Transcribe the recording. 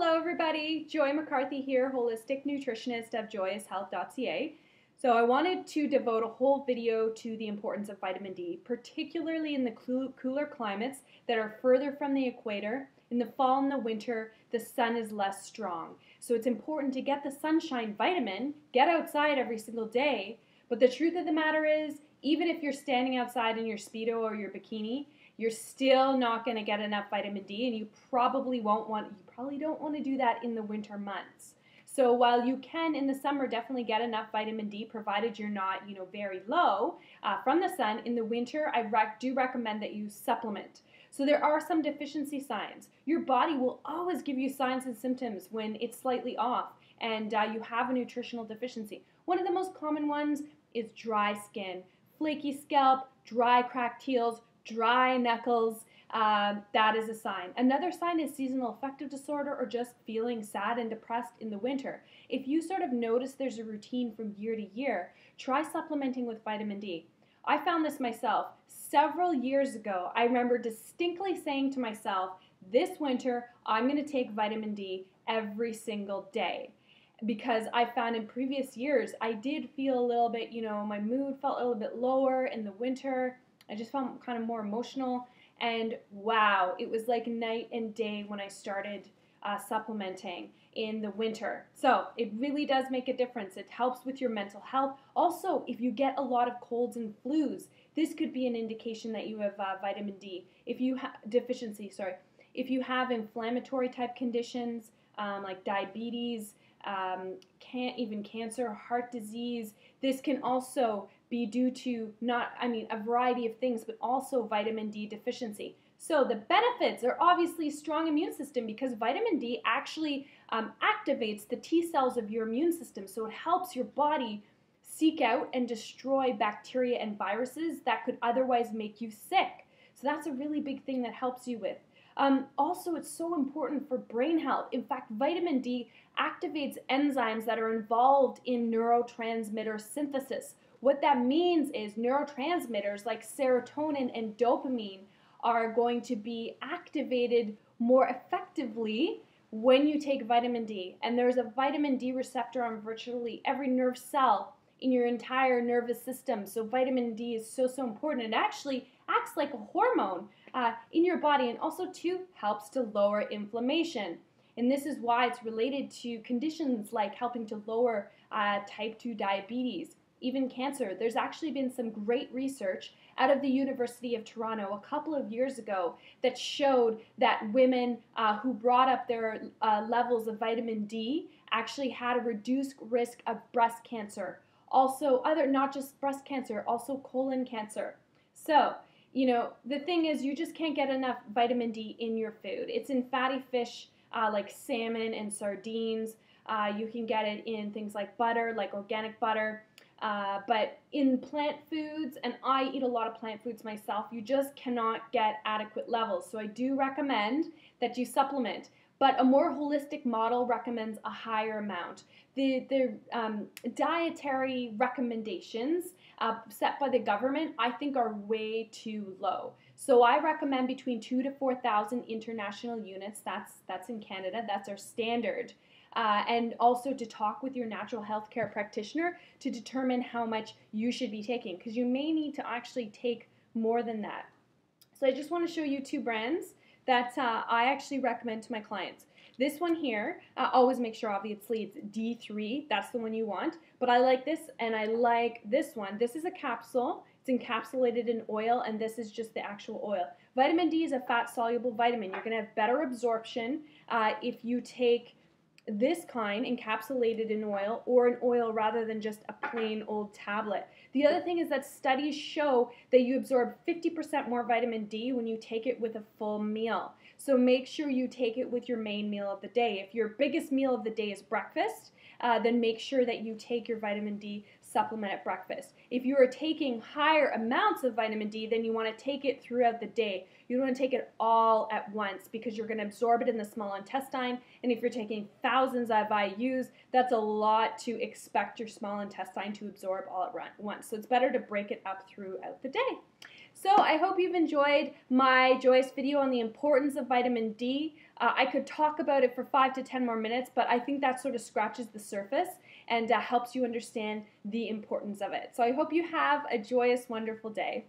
Hello everybody, Joy McCarthy here, Holistic Nutritionist of joyoushealth.ca. So I wanted to devote a whole video to the importance of vitamin D, particularly in the cooler climates that are further from the equator. In the fall and the winter, the sun is less strong. So it's important to get the sunshine vitamin, get outside every single day. But the truth of the matter is, even if you're standing outside in your Speedo or your bikini, you're still not going to get enough vitamin D, and you probably don't want to do that in the winter months. So while you can in the summer definitely get enough vitamin D, provided you're not, very low from the sun, in the winter I do recommend that you supplement. So there are some deficiency signs. Your body will always give you signs and symptoms when it's slightly off and you have a nutritional deficiency. One of the most common ones is dry skin, flaky scalp, dry cracked heels, dry knuckles. That is a sign. Another sign is seasonal affective disorder or just feeling sad and depressed in the winter. If you sort of notice there's a routine from year to year, try supplementing with vitamin D. I found this myself several years ago. I remember distinctly saying to myself, this winter I'm going to take vitamin D every single day. Because I found in previous years I did feel a little bit, my mood felt a little bit lower in the winter. I just felt kind of more emotional, and wow, it was like night and day when I started supplementing in the winter. So it really does make a difference. It helps with your mental health. Also, if you get a lot of colds and flus, this could be an indication that you have vitamin D. If you have deficiency, if you have inflammatory type conditions like diabetes, even cancer, heart disease, this can also be due to a variety of things, but also vitamin D deficiency. So the benefits are obviously a strong immune system, because vitamin D actually activates the T cells of your immune system. So it helps your body seek out and destroy bacteria and viruses that could otherwise make you sick. So that's a really big thing that helps you with. Also, it's so important for brain health. In fact, vitamin D activates enzymes that are involved in neurotransmitter synthesis. What that means is neurotransmitters like serotonin and dopamine are going to be activated more effectively when you take vitamin D. And there's a vitamin D receptor on virtually every nerve cell in your entire nervous system. So vitamin D is so important. It actually acts like a hormone in your body, and also too helps to lower inflammation. And this is why it's related to conditions like helping to lower type 2 diabetes, even cancer. There's actually been some great research out of the University of Toronto a couple of years ago that showed that women who brought up their levels of vitamin D actually had a reduced risk of breast cancer. Also, not just breast cancer, also colon cancer. So, the thing is, you just can't get enough vitamin D in your food. It's in fatty fish like salmon and sardines. You can get it in things like butter, like organic butter. But in plant foods, and I eat a lot of plant foods myself, you just cannot get adequate levels. So I do recommend that you supplement. But a more holistic model recommends a higher amount. The dietary recommendations set by the government, I think, are way too low. So I recommend between 2,000 to 4,000 international units. That's in Canada. That's our standard. And also to talk with your natural health care practitioner to determine how much you should be taking, because you may need to actually take more than that. So I just want to show you two brands that I actually recommend to my clients. This one here, always make sure obviously it's D3, that's the one you want, but I like this and I like this one. This is a capsule, it's encapsulated in oil, and this is just the actual oil. Vitamin D is a fat-soluble vitamin. You're going to have better absorption if you take this kind encapsulated in oil, or an oil rather than just a plain old tablet. The other thing is that studies show that you absorb 50% more vitamin D when you take it with a full meal. So make sure you take it with your main meal of the day. If your biggest meal of the day is breakfast, then make sure that you take your vitamin D supplement at breakfast. If you are taking higher amounts of vitamin D, then you want to take it throughout the day. You don't want to take it all at once, because you're going to absorb it in the small intestine. And if you're taking thousands of IUs, that's a lot to expect your small intestine to absorb all at once. So it's better to break it up throughout the day. So I hope you've enjoyed my Joyous video on the importance of vitamin D. I could talk about it for 5 to 10 more minutes, but I think that sort of scratches the surface and helps you understand the importance of it. So I hope you have a joyous, wonderful day.